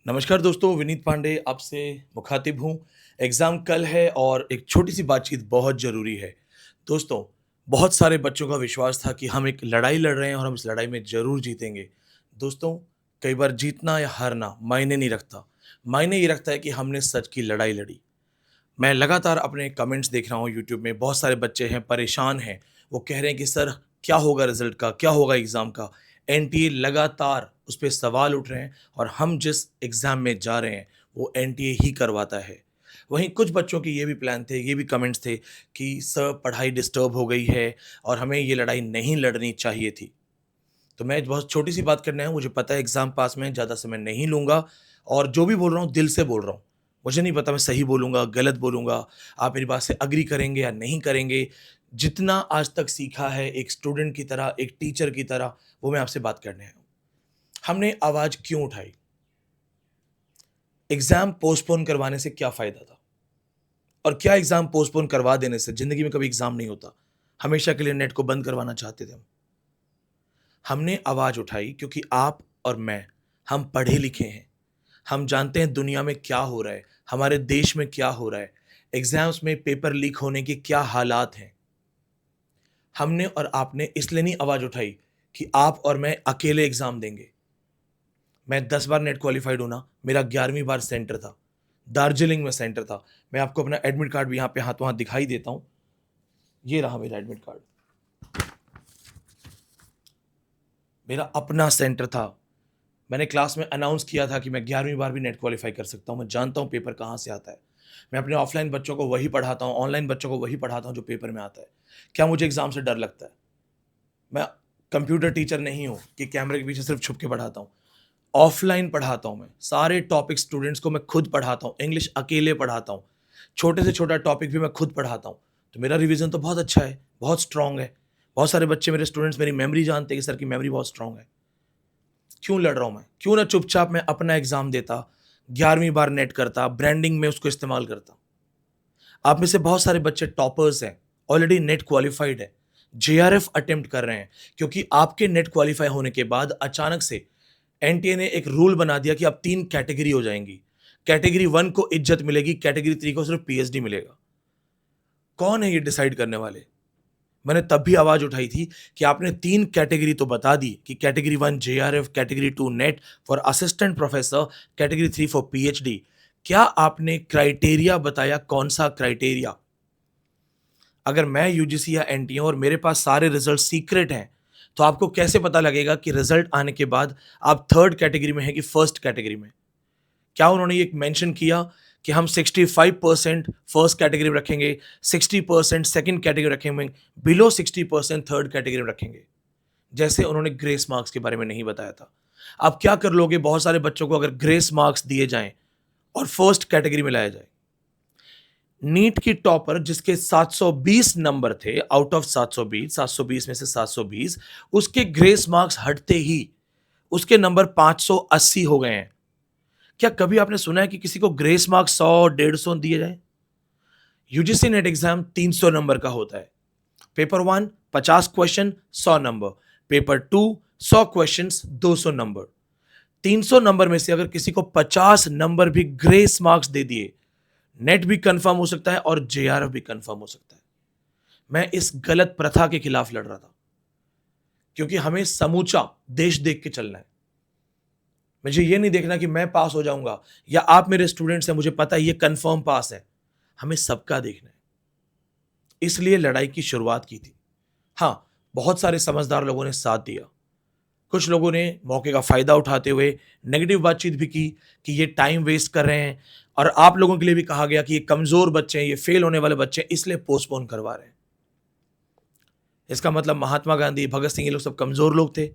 नमस्कार दोस्तों, विनीत पांडे आपसे मुखातिब हूँ। एग्ज़ाम कल है और एक छोटी-सी बातचीत बहुत ज़रूरी है। दोस्तों, बहुत सारे बच्चों का विश्वास था कि हम एक लड़ाई लड़ रहे हैं और हम इस लड़ाई में ज़रूर जीतेंगे। दोस्तों, कई बार जीतना या हारना मायने नहीं रखता। मायने ये रखता है कि हमने सच की लड़ाई लड़ी। मैं लगातार अपने कमेंट्स देख रहा हूँ यूट्यूब में, बहुत सारे बच्चे हैं, परेशान हैं। वो कह रहे हैं कि सर क्या होगा रिज़ल्ट का? क्या होगा एग्ज़ाम का? एनटीए लगातार उस पे सवाल उठ रहे हैं और हम जिस एग्ज़ाम में जा रहे हैं, वो एनटीए ही करवाता है। वहीं कुछ बच्चों के ये भी प्लान थे, ये भी कमेंट्स थे कि सर पढ़ाई डिस्टर्ब हो गई है और हमें ये लड़ाई नहीं लड़नी चाहिए थी। तो मैं बहुत छोटी-सी बात करना है, मुझे पता है एग्ज़ाम पास में ज़्यादा समय नहीं लूँगा और जो भी बोल रहा हूँ, दिल से बोल रहा हूँ। मुझे नहीं पता मैं सही बोलूँगा, गलत बोलूँगा, आप मेरी बात से एग्री करेंगे या नहीं करेंगे। जितना आज तक सीखा है एक स्टूडेंट की तरह, एक टीचर की तरह, वो मैं आपसे बात करने आया हूँ। हमने आवाज़ क्यों उठाई? एग्ज़ाम पोस्टपोन करवाने से क्या फ़ायदा था? और क्या एग्ज़ाम पोस्टपोन करवा देने से ज़िंदगी में कभी एग्ज़ाम नहीं होता? हमेशा के लिए नेट को बंद करवाना चाहते थे हम। हमने आवाज़ उठाई क्योंकि आप और मैं, हम पढ़े लिखे हैं। हम जानते हैं दुनिया में क्या हो रहा है, हमारे देश में क्या हो रहा है, एग्ज़ाम्स में पेपर लीक होने के क्या हालात हैं। हमने और आपने इसलिए नहीं आवाज़ उठाई कि आप और मैं अकेले एग्ज़ाम देंगे। मैं 10 बार नेट क्वालिफ़ाइड हूँ ना, मेरा 11वीं बार सेंटर था। दार्जिलिंग में सेंटर था। मैं आपको अपना एडमिट कार्ड भी यहाँ पे हाथों-हाथ दिखाई देता हूँ। ये रहा मेरा एडमिट कार्ड। मेरा अपना सेंटर था। मैंने क्लास में अनाउंस किया था कि मैं 11वीं बार भी नेट क्वालिफ़ाई कर सकता हूँ। मैं जानता हूँ पेपर कहाँ से आता है। मैं अपने ऑफ़लाइन बच्चों को वही पढ़ाता हूँ, ऑनलाइन बच्चों को वही पढ़ाता हूँ जो पेपर में आता है। क्या मुझे एग्ज़ाम से डर लगता है? मैं कंप्यूटर टीचर नहीं हूँ कि कैमरे के पीछे सिर्फ़ छुप के पढ़ाता हूँ। ऑफ़लाइन पढ़ाता हूँ मैं। सारे टॉपिक स्टूडेंट्स को मैं खुद पढ़ाता हूँ। इंग्लिश अकेले पढ़ाता हूँ। छोटे से छोटा टॉपिक भी मैं खुद पढ़ाता हूँ। तो मेरा रिवीज़न तो बहुत अच्छा है, बहुत स्ट्रॉन्ग है। बहुत सारे बच्चे मेरे स्टूडेंट्स मेरी मेमोरी जानते हैं कि सर की मेमोरी बहुत स्ट्रॉन्ग है। क्यों लड़ रहा हूँ मैं? क्यों ना चुपचाप मैं अपना एग्ज़ाम देता, 11वीं बार नेट करता, ब्रांडिंग में उसको इस्तेमाल करता। आप में से बहुत सारे बच्चे टॉपर्स हैं, ऑलरेडी नेट क्वालिफ़ाइड है, जेआरएफ अटेम्प्ट कर रहे हैं क्योंकि आपके नेट क्वालिफ़ाई होने के बाद अचानक से एनटीए ने एक रूल बना दिया कि अब 3 कैटेगरी हो जाएँगी। कैटेगरी 1 को इज़्ज़त मिलेगी, कैटेगरी 3 को सिर्फ़ पीएचडी मिलेगा। कौन है ये डिसाइड करने वाले? मैंने तब भी आवाज़ उठाई थी कि आपने 3 कैटेगरी तो बता दी कि category 1 JRF, category 2 net for assistant professor, category 3 for PhD. क्या आपने क्राइटेरिया बताया कौन-सा क्राइटेरिया? अगर मैं यूजीसी या एनटीए और मेरे पास सारे रिज़ल्ट सीक्रेट हैं, तो आपको कैसे पता लगेगा कि रिज़ल्ट आने के बाद आप 3rd कैटेगरी में हैं कि 1st कैटेगरी में? क्या उन्होंने ये मेंशन किया कि हम 65% फर्स्ट कैटेगरी में रखेंगे, 60% सेकंड कैटेगरी रखेंगे, बिलो 60% थर्ड कैटेगरी में रखेंगे? जैसे उन्होंने ग्रेस मार्क्स के बारे में नहीं बताया था। आप क्या कर लोगे बहुत सारे बच्चों को अगर ग्रेस मार्क्स दिए जाएँ और फर्स्ट कैटेगरी में लाया जाए? नीट की टॉपर जिसके 720 नंबर थे आउट ऑफ 720 में से 720, उसके ग्रेस मार्क्स हटते ही उसके नंबर 580 हो गए हैं। क्या कभी आपने सुना है कि किसी को ग्रेस मार्क्स 100 150 दिए जाएँ? यूजीसी नेट एग्ज़ाम 300 नंबर का होता है। Paper 1 50 question 100 number, paper 2 100 questions 200 number. 300 number में से अगर किसी को 50 नंबर भी ग्रेस मार्क्स दे दिए, नेट भी कंफर्म हो सकता है और जेआरएफ भी कंफर्म हो सकता है। मैं इस गलत प्रथा के खिलाफ लड़ रहा था, क्योंकि हमें समूचा देश देख के चलना है। मुझे ये नहीं देखना कि मैं पास हो जाऊंगा या आप मेरे स्टूडेंट्स हैं, मुझे पता है ये कंफर्म पास है। हमें सबका देखना है। इसलिए लड़ाई की शुरुआत की थी। हाँ, बहुत सारे समझदार लोगों ने साथ दिया। कुछ लोगों ने मौके का फ़ायदा उठाते हुए नेगेटिव बातचीत भी की कि ये टाइम वेस्ट कर रहे हैं और आप लोगों के लिए भी कहा गया कि ये कमज़ोर बच्चे हैं, ये फ़ेल होने वाले बच्चे हैं, इसलिए पोस्टपोन करवा रहे हैं। इसका मतलब महात्मा गांधी, भगत सिंह ये लोग सब कमज़ोर लोग थे?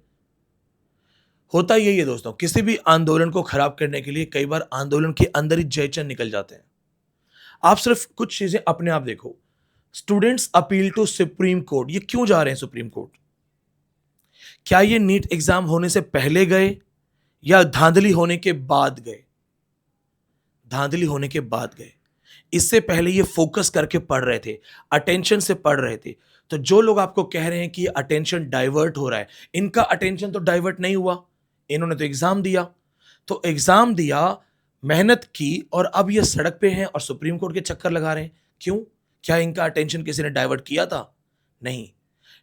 होता यही है दोस्तों, किसी भी आंदोलन को खराब करने के लिए कई बार आंदोलन के अंदर ही जयचंद निकल जाते हैं। आप सिर्फ कुछ चीज़ें अपने आप देखो। Students appeal to supreme court, ये क्यों जा रहे हैं सुप्रीम कोर्ट? क्या ये नीट एग्जाम होने से पहले गए या धांधली होने के बाद गए? धांधली होने के बाद गए। इससे पहले ये फोकस करके पढ़ रहे थे, अटेंशन से पढ़ रहे थे। तो जो लोग आपको कह रहे हैं कि अटेंशन डाइवर्ट हो रहा है, इनका अटेंशन तो डाइवर्ट नहीं हुआ। इन्होंने तो एग्जाम दिया। तो एग्जाम दिया, मेहनत की और अब ये सड़क पे हैं और सुप्रीम कोर्ट के चक्कर लगा रहे हैं। क्यों? क्या इनका अटेंशन किसी ने डाइवर्ट किया था? नहीं।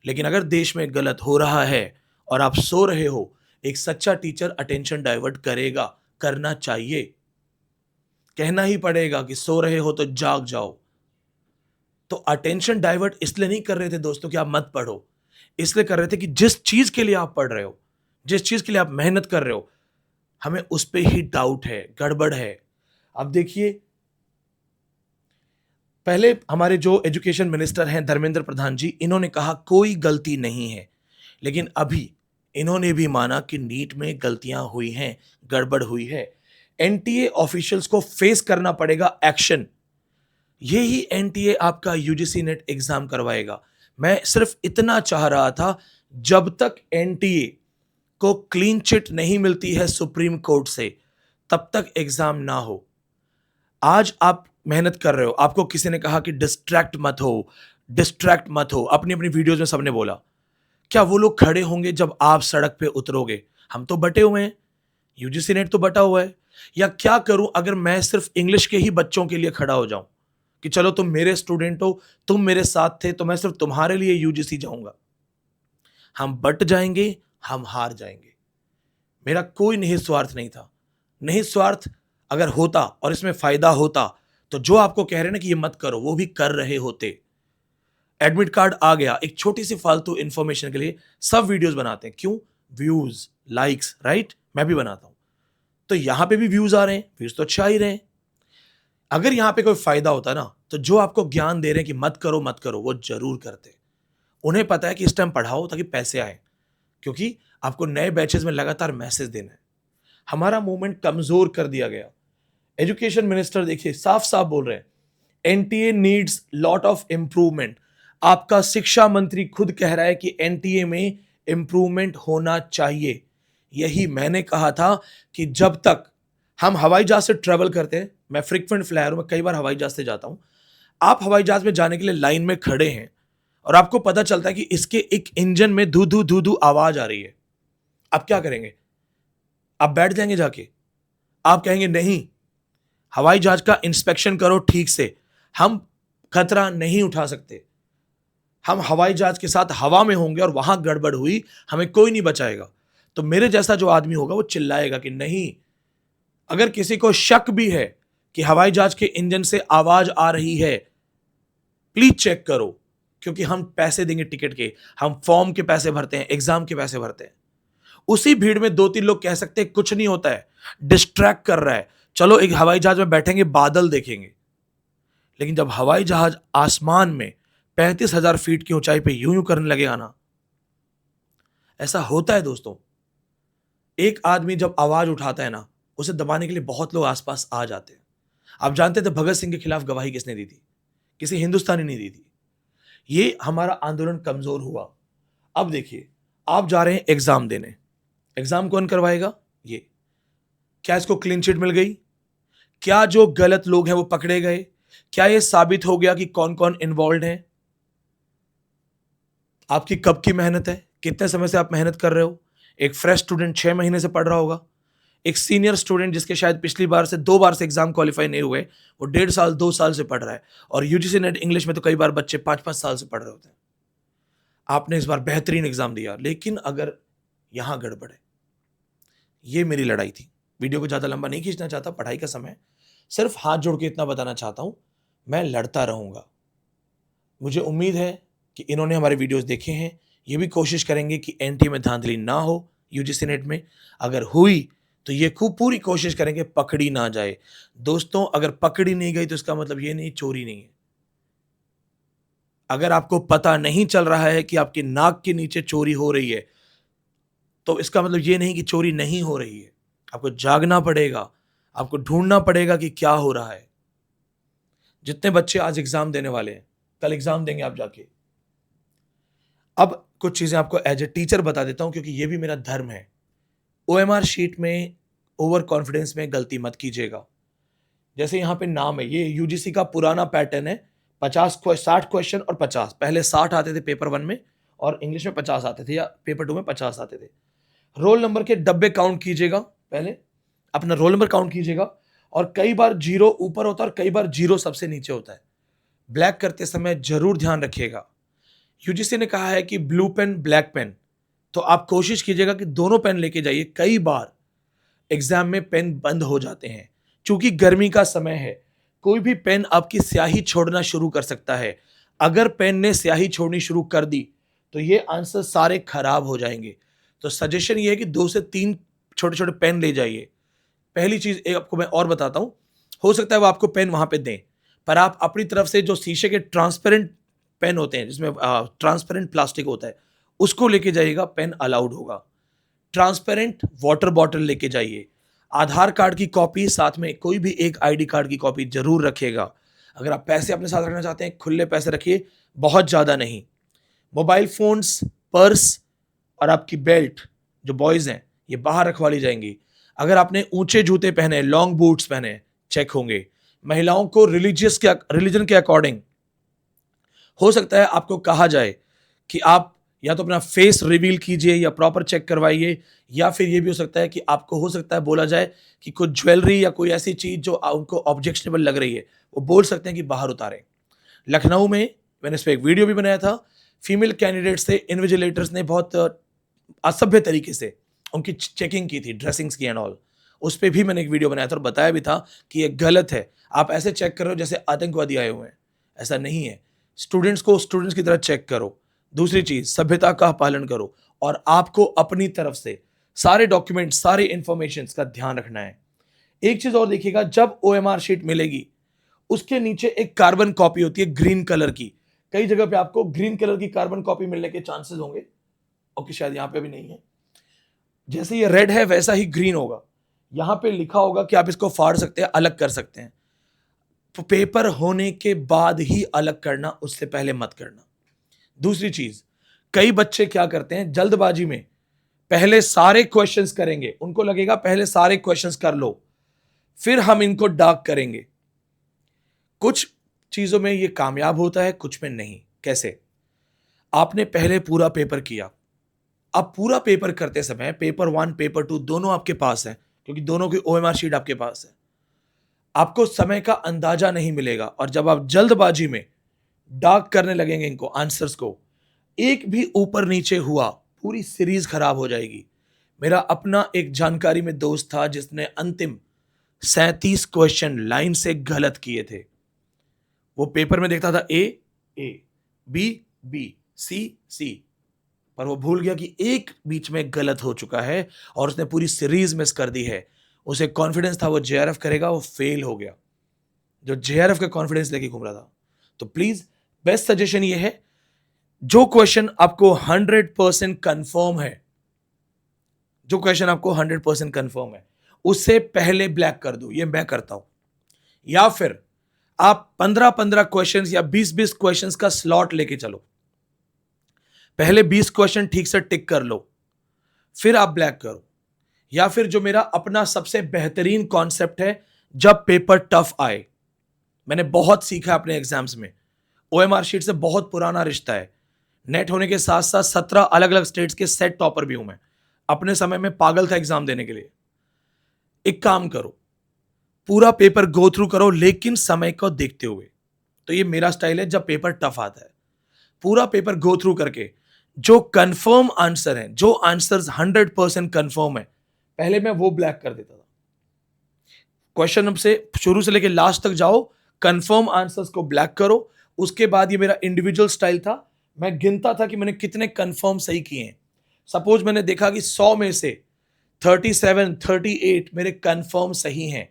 लेकिन अगर देश में गलत हो रहा है और आप सो रहे हो, एक सच्चा टीचर अटेंशन डाइवर्ट करेगा, करना चाहिए। कहना ही पड़ेगा कि सो रहे हो तो जाग जाओ। तो अटेंशन डाइवर्ट इसलिए नहीं कर रहे थे दोस्तों कि आप मत पढ़ो, इसलिए कर रहे थे कि जिस चीज के लिए आप पढ़ रहे हो, जिस चीज के लिए आप मेहनत कर रहे हो, हमें उस पे ही डाउट है, गड़बड़ है। अब देखिए, पहले हमारे जो एजुकेशन मिनिस्टर हैं धर्मेंद्र प्रधान जी, इन्होंने कहा कोई गलती नहीं है, लेकिन अभी इन्होंने भी माना कि नीट में गलतियां हुई हैं, गड़बड़ हुई है। एनटीए ऑफिशियल्स को फेस करना पड़ेगा एक्शन। यही एनटीए आपका यूजीसी नेट एग्जाम करवाएगा। मैं सिर्फ इतना चाह रहा था, जब तक एनटीए को क्लीन चिट नहीं मिलती है सुप्रीम कोर्ट से, तब तक एग्जाम ना हो। आज आप मेहनत कर रहे हो, आपको किसी ने कहा कि डिस्ट्रैक्ट मत हो, डिस्ट्रैक्ट मत हो, अपनी अपनी वीडियोज में सबने बोला। क्या वो लोग खड़े होंगे जब आप सड़क पे उतरोगे? हम तो बटे हुए हैं, यूजीसी नेट तो बटा हुआ है। या क्या करूं अगर मैं सिर्फ इंग्लिश के ही बच्चों के लिए खड़ा हो जाऊं कि चलो तुम मेरे स्टूडेंट हो, तुम मेरे साथ थे, तो मैं सिर्फ तुम्हारे लिए यूजीसी जाऊंगा? हम बट जाएंगे, हम हार जाएंगे। मेरा कोई निहित स्वार्थ नहीं था। निहित स्वार्थ अगर होता और इसमें फायदा होता, तो जो आपको कह रहे हैं ना कि ये मत करो, वो भी कर रहे होते। एडमिट कार्ड आ गया, एक छोटी सी फालतू इंफॉर्मेशन के लिए सब वीडियोस बनाते हैं। क्यों? Views, likes, right? मैं भी बनाता हूं। तो यहां पे भी व्यूज आ रहे हैं, व्यूज तो अच्छा ही रहे हैं। अगर यहां पे कोई फायदा होता ना, तो जो आपको ज्ञान दे रहे हैं कि मत करो मत करो, वो जरूर करते। उन्हें पता है कि इस टाइम पढ़ाओ ताकि पैसे आए, क्योंकि आपको नए बैचेस में लगातार मैसेज देना है। हमारा मूवमेंट कमजोर कर दिया गया। एजुकेशन मिनिस्टर देखिए साफ साफ बोल रहे हैं, NTA needs lot of improvement. आपका शिक्षा मंत्री खुद कह रहा है कि एनटीए में इंप्रूवमेंट होना चाहिए। यही मैंने कहा था कि जब तक हम हवाई जहाज से ट्रेवल करते हैं, मैं फ्रीक्वेंट फ्लायर हूं, मैं कई बार हवाई जहाज से जाता हूं, आप हवाई जहाज में जाने के लिए लाइन में खड़े हैं और आपको पता चलता है कि इसके एक इंजन में धू धू धू धू आवाज आ रही है। आप क्या करेंगे? आप बैठ जाएंगे जाके? आप कहेंगे नहीं, हवाई जहाज का इंस्पेक्शन करो ठीक से, हम खतरा नहीं उठा सकते। हम हवाई जहाज के साथ हवा में होंगे और वहां गड़बड़ हुई, हमें कोई नहीं बचाएगा। तो मेरे जैसा जो आदमी होगा वो चिल्लाएगा कि नहीं। अगर किसी को शक भी है कि हवाई जहाज के इंजन से आवाज आ रही है, प्लीज चेक करो, क्योंकि हम पैसे देंगे टिकट के, हम फॉर्म के पैसे भरते हैं, एग्जाम के पैसे भरते हैं। उसी भीड़ में दो तीन लोग कह सकते हैं कुछ नहीं होता है, डिस्ट्रैक्ट कर रहा है, चलो एक हवाई जहाज में बैठेंगे, बादल देखेंगे। लेकिन जब हवाई जहाज आसमान में 35,000 फीट की ऊंचाई पे यूं यूं करने लगेगा ना, ऐसा होता है दोस्तों। एक आदमी जब आवाज उठाता है ना, उसे दबाने के लिए बहुत लोग आसपास आ जाते हैं। आप जानते थे भगत सिंह के खिलाफ गवाही किसने दी थी? किसी हिंदुस्तानी ने दी थी। ये हमारा आंदोलन कमजोर हुआ। अब देखिए, आप जा रहे हैं एग्जाम देने, एग्जाम कौन करवाएगा? ये। क्या इसको क्लीन चिट मिल गई? क्या जो गलत लोग हैं वो पकड़े गए? क्या यह साबित हो गया कि कौन कौन इन्वॉल्व है? आपकी कब की मेहनत है? कितने समय से आप मेहनत कर रहे हो? एक फ्रेश स्टूडेंट 6 महीने से पढ़ रहा होगा। एक सीनियर स्टूडेंट जिसके शायद पिछली बार से 2 बार से एग्जाम क्वालिफाई नहीं हुए, वो 1.5 साल 2 साल से पढ़ रहा है। और यूजीसी नेट इंग्लिश में तो कई बार बच्चे 5-5 साल से पढ़ रहे होते हैं। आपने इस बार बेहतरीन एग्जाम दिया, लेकिन अगर यहां गड़बड़ है, ये मेरी लड़ाई थी। वीडियो को ज्यादा लंबा नहीं खींचना चाहता, पढ़ाई का समय, सिर्फ हाथ जोड़ के इतना बताना चाहता हूं, मैं लड़ता रहूंगा। मुझे उम्मीद है कि इन्होंने हमारे वीडियोस देखे हैं, ये भी कोशिश करेंगे कि एनटीए में धांधली ना हो यूजीसी नेट में। अगर हुई तो ये खूब पूरी कोशिश करेंगे पकड़ी ना जाए। दोस्तों, अगर पकड़ी नहीं गई तो इसका मतलब ये नहीं चोरी नहीं है। अगर आपको पता नहीं चल रहा है कि आपके नाक के नीचे चोरी हो रही है, तो इसका मतलब ये नहीं कि चोरी नहीं हो रही है। आपको जागना पड़ेगा, आपको ढूंढना पड़ेगा कि क्या हो रहा है। जितने बच्चे आज एग्जाम देने वाले हैं, कल एग्जाम देंगे आप जाके। अब कुछ चीजें आपको एज ए टीचर बता देता हूं, क्योंकि ये भी मेरा धर्म है। ओएमआर शीट में ओवर कॉन्फिडेंस में गलती मत कीजिएगा। जैसे यहां पे नाम है, ये यूजीसी का पुराना पैटर्न है। 60 क्वेश्चन और 50, पहले 60 आते थे पेपर 1 में और इंग्लिश में 50 आते थे, या पेपर 2 में 50 आते थे। रोल नंबर के डब्बे काउंट कीजिएगा पहले। अपना रोल नंबर काउंट कीजिएगा, और कई बार जीरो ऊपर होता है और कई बार जीरो सबसे नीचे होता है। ब्लैक करते समय जरूर ध्यान रखिएगा। यूजीसी ने कहा है कि ब्लू पेन, ब्लैक पेन, तो आप कोशिश कीजिएगा कि दोनों पेन लेके जाइए। कई बार एग्जाम में पेन बंद हो जाते हैं, क्योंकि गर्मी का समय है। कोई भी पेन आपकी स्याही छोड़ना शुरू कर सकता है। अगर पेन ने स्याही छोड़नी शुरू कर दी तो ये आंसर सारे खराब हो जाएंगे। तो सजेशन ये है कि 2 से 3 छोटे छोटे पेन ले जाइए। पहली चीज एक आपको मैं और बताता हूं, हो सकता है वो आपको पेन वहां पे दें, पर आप अपनी तरफ से जो शीशे के ट्रांसपेरेंट पेन होते हैं, जिसमें ट्रांसपेरेंट प्लास्टिक होता है, उसको लेके जाइएगा, पेन अलाउड होगा। ट्रांसपेरेंट वाटर बॉटल लेके जाइए। आधार कार्ड की कॉपी, साथ में कोई भी एक आईडी कार्ड की कॉपी जरूर रखिएगा। अगर आप पैसे अपने साथ रखना चाहते हैं, खुले पैसे रखिए, बहुत ज्यादा नहीं। मोबाइल फोन्स, पर्स और आपकी बेल्ट, जो बॉयज हैं, ये बाहर रखवा ली जाएंगी। अगर आपने ऊंचे जूते पहने, लॉन्ग बूट्स पहने, चेक होंगे। महिलाओं को रिलीजन के अकॉर्डिंग हो सकता है आपको कहा जाए कि आप या तो अपना फेस रिवील कीजिए या प्रॉपर चेक करवाइए, या फिर ये भी हो सकता है कि आपको हो सकता है बोला जाए कि कुछ ज्वेलरी या कोई ऐसी चीज जो उनको ऑब्जेक्शनेबल लग रही है, वो बोल सकते हैं कि बाहर उतारें। लखनऊ में मैंने इस पर एक वीडियो भी बनाया था। फीमेल कैंडिडेट से इन्विजिलेटर्स ने बहुत असभ्य तरीके से उनकी चेकिंग की थी, ड्रेसिंग्स की एंड ऑल। उस पर भी मैंने एक वीडियो बनाया था और बताया भी था कि ये गलत है। आप ऐसे चेक कर रहे हो जैसे आतंकवादी आए हुए हैं, ऐसा नहीं है। स्टूडेंट्स को स्टूडेंट्स की तरह चेक करो। दूसरी चीज, सभ्यता का पालन करो, और आपको अपनी तरफ से सारे डॉक्यूमेंट, सारे इंफॉर्मेशन का ध्यान रखना है। एक चीज और देखिएगा, जब ओएमआर शीट मिलेगी उसके नीचे एक कार्बन कॉपी होती है ग्रीन कलर की। कई जगह पे आपको ग्रीन कलर की कार्बन कॉपी मिलने के चांसेस होंगे। ओके, शायद यहां पे भी नहीं है। जैसे ये रेड है वैसा ही ग्रीन होगा। यहां पे लिखा होगा कि आप इसको फाड़ सकते हैं, अलग कर सकते हैं। तो पेपर होने के बाद ही अलग करना, उससे पहले मत करना। दूसरी चीज, कई बच्चे क्या करते हैं जल्दबाजी में, पहले सारे क्वेश्चंस करेंगे। उनको लगेगा पहले सारे क्वेश्चंस कर लो, फिर हम इनको डार्क करेंगे। कुछ चीजों में ये कामयाब होता है, कुछ में नहीं। कैसे? आपने पहले पूरा पेपर किया, अब पूरा पेपर करते समय पेपर 1, पेपर 2 दोनों आपके पास है, क्योंकि दोनों की ओएमआर शीट आपके पास है। आपको समय का अंदाजा नहीं मिलेगा, और जब आप जल्दबाजी में डार्क करने लगेंगे इनको, आंसर्स को, एक भी ऊपर नीचे हुआ, पूरी सीरीज खराब हो जाएगी। मेरा अपना एक जानकारी में दोस्त था जिसने अंतिम 37 क्वेश्चन लाइन से गलत किए थे। वो पेपर में देखता था ए ए, बी बी, सी सी, पर वो भूल गया कि एक बीच में गलत हो चुका है और उसने पूरी सीरीज मिस कर दी है। उसे कॉन्फिडेंस था वो जेआरएफ करेगा, वो फेल हो गया, जो जेआरएफ का कॉन्फिडेंस लेके घूम रहा था। तो प्लीज, बेस्ट सजेशन ये है, जो क्वेश्चन आपको 100% कंफर्म है, जो क्वेश्चन आपको 100% कंफर्म है, उससे पहले ब्लैक कर दो। ये मैं करता हूं। या फिर आप 15-15 क्वेश्चंस या 20-20 क्वेश्चंस का स्लॉट लेके चलो। पहले 20 क्वेश्चन ठीक से टिक कर लो, फिर आप ब्लैक करो। या फिर जो मेरा अपना सबसे बेहतरीन कॉन्सेप्ट है, जब पेपर टफ आए, मैंने बहुत सीखा अपने एग्जाम्स में। ओएमआर शीट से बहुत पुराना रिश्ता है। नेट होने के साथ साथ 17 अलग अलग स्टेट्स के सेट टॉपर भी हूं मैं। अपने समय में पागल था एग्जाम देने के लिए। एक काम करो, पूरा पेपर गो थ्रू करो, लेकिन समय को देखते हुए। तो ये मेरा स्टाइल है जब पेपर टफ आता है। पूरा पेपर गो थ्रू करके जो कंफर्म आंसर है, जो आंसर्स 100% कंफर्म है, पहले मैं वो ब्लैक कर देता था। क्वेश्चन से शुरू से लेके लास्ट तक जाओ, कंफर्म आंसर्स को ब्लैक करो। उसके बाद ये मेरा इंडिविजुअल स्टाइल था, मैं गिनता था कि मैंने कितने कंफर्म सही किए हैं। सपोज मैंने देखा कि 100 में से 37, 38 मेरे कंफर्म सही हैं,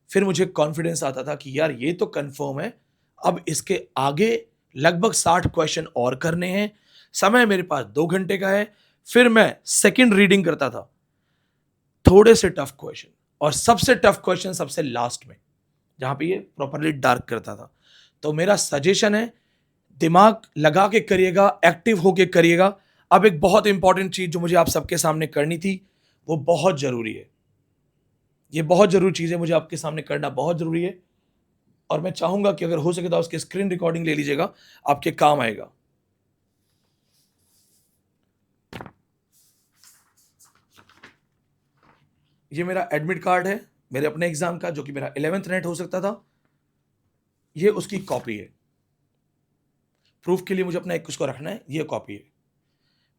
फिर मुझे कॉन्फिडेंस आता था कि यार ये तो कंफर्म है, अब इसके आगे लगभग 60 क्वेश्चन और करने हैं, समय मेरे पास 2 घंटे का है। फिर मैं सेकंड रीडिंग करता था, थोड़े से टफ क्वेश्चन, और सबसे टफ क्वेश्चन सबसे लास्ट में, जहां पे ये प्रॉपरली डार्क करता था। तो मेरा सजेशन है, दिमाग लगा के करिएगा, एक्टिव होके करिएगा। अब एक बहुत इंपॉर्टेंट चीज जो मुझे आप सबके सामने करनी थी, वो बहुत जरूरी है। ये बहुत जरूरी चीज है, मुझे आपके सामने करना बहुत जरूरी है, और मैं चाहूंगा कि अगर हो सके तो उसकी स्क्रीन रिकॉर्डिंग ले लीजिएगा, आपके काम आएगा। ये मेरा एडमिट कार्ड है मेरे अपने एग्जाम का, जो कि मेरा 11th नेट हो सकता था। ये उसकी कॉपी है। प्रूफ के लिए मुझे अपना एक उसको रखना है, ये कॉपी है।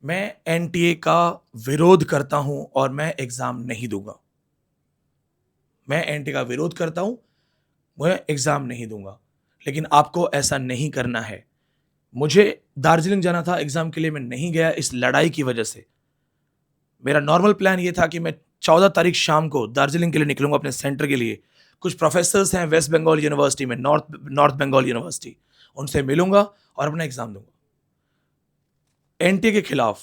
मैं एनटीए का विरोध करता हूं और मैं एग्जाम नहीं दूंगा। मैं एनटीए का विरोध करता हूं, मैं एग्जाम नहीं दूंगा। लेकिन आपको ऐसा नहीं करना है। मुझे दार्जिलिंग जाना था एग्जाम के लिए, मैं नहीं गया इस लड़ाई की वजह से। मेरा नॉर्मल प्लान ये था कि मैं 14 तारीख शाम को दार्जिलिंग के लिए निकलूंगा अपने सेंटर के लिए। कुछ प्रोफेसर्स हैं वेस्ट बंगाल यूनिवर्सिटी में, नॉर्थ बंगाल यूनिवर्सिटी, उनसे मिलूंगा और अपना एग्जाम दूंगा। एनटीए के खिलाफ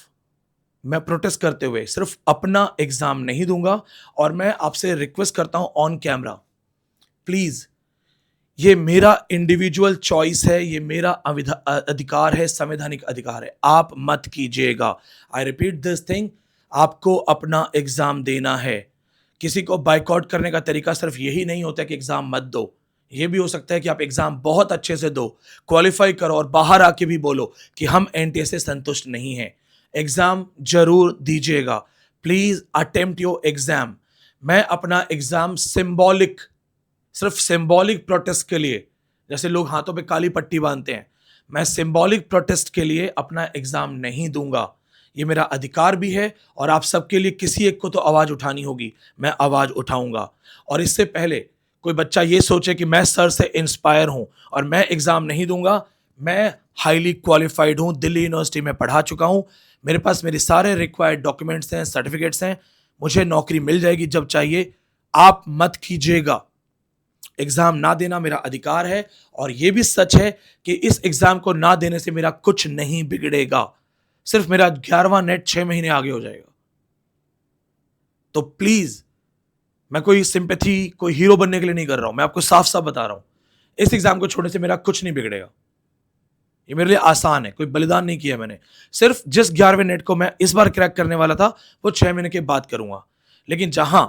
मैं प्रोटेस्ट करते हुए सिर्फ अपना एग्जाम नहीं दूंगा। और मैं आपसे रिक्वेस्ट करता हूं ऑन कैमरा, प्लीज, ये मेरा इंडिविजुअल चॉइस है, ये मेरा अधिकार है, संवैधानिक अधिकार है, आप मत कीजिएगा। आई रिपीट दिस थिंग, आपको अपना एग्जाम देना है। किसी को बाइकआउट करने का तरीका सिर्फ यही नहीं होता कि एग्जाम मत दो। ये भी हो सकता है कि आप एग्जाम बहुत अच्छे से दो, क्वालिफाई करो और बाहर आके भी बोलो कि हम एनटीए से संतुष्ट नहीं हैं। एग्जाम जरूर दीजिएगा। Please attempt your exam. मैं अपना एग्जाम सिर्फ सिंबॉलिक प्रोटेस्ट के लिए, जैसे लोग हाथों पे काली पट्टी बांधते हैं, मैं सिंबॉलिक प्रोटेस्ट के लिए अपना एग्जाम नहीं दूंगा। ये मेरा अधिकार भी है और आप सबके लिए किसी एक को तो आवाज उठानी होगी, मैं आवाज उठाऊंगा। और इससे पहले कोई बच्चा ये सोचे कि मैं सर से इंस्पायर हूं और मैं एग्जाम नहीं दूंगा, मैं हाईली क्वालिफाइड हूं, दिल्ली यूनिवर्सिटी में पढ़ा चुका हूं, मेरे पास मेरे सारे रिक्वायर्ड डॉक्यूमेंट्स हैं, सर्टिफिकेट्स हैं, मुझे नौकरी मिल जाएगी जब चाहिए। आप मत कीजिएगा। एग्जाम ना देना मेरा अधिकार है और यह भी सच है कि इस एग्जाम को ना देने से मेरा कुछ नहीं बिगड़ेगा, सिर्फ मेरा 11वां नेट 6 महीने आगे हो जाएगा। तो प्लीज, मैं कोई सिंपैथी, कोई हीरो बनने के लिए नहीं कर रहा हूं, मैं आपको साफ साफ बता रहा हूं, इस एग्जाम को छोड़ने से मेरा कुछ नहीं बिगड़ेगा। ये मेरे लिए आसान है, कोई बलिदान नहीं किया मैंने। सिर्फ जिस 11वें नेट को मैं इस बार क्रैक करने वाला था वो 6 महीने के बाद करूंगा। लेकिन जहां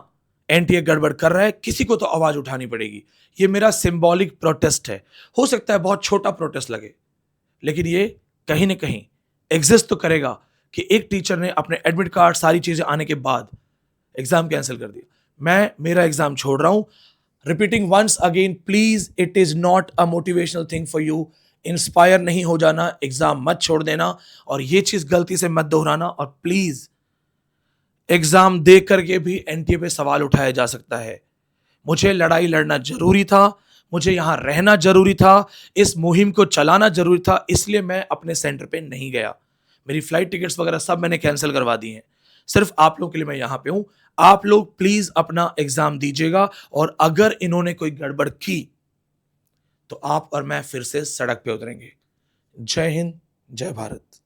एनटीए गड़बड़ कर रहा है, किसी को तो आवाज उठानी पड़ेगी। ये मेरा सिंबॉलिक प्रोटेस्ट है। हो सकता है बहुत छोटा प्रोटेस्ट लगे, लेकिन ये कहीं ना कहीं एग्जिस्ट तो करेगा कि एक टीचर ने अपने एडमिट कार्ड सारी चीजें आने के बाद एग्जाम कैंसिल कर दिया। मैं मेरा एग्जाम छोड़ रहा हूं। Repeating once again, please, it is not a motivational thing for you. Inspire नहीं हो जाना, एग्जाम मत छोड़ देना और ये चीज गलती से मत दोहराना। और प्लीज, एग्जाम दे करके भी एनटीए पे सवाल उठाया जा सकता है। मुझे लड़ाई लड़ना जरूरी था, मुझे यहां रहना जरूरी था, इस मुहिम को चलाना जरूरी था, इसलिए मैं अपने सेंटर पे नहीं गया। मेरी फ्लाइट टिकट्स वगैरह सब मैंने कैंसिल करवा दी हैं। सिर्फ आप लोगों के लिए मैं यहां पे हूं। आप लोग प्लीज अपना एग्जाम दीजिएगा और अगर इन्होंने कोई गड़बड़ की तो आप और मैं फिर से सड़क पे उतरेंगे। जय हिंद, जय भारत।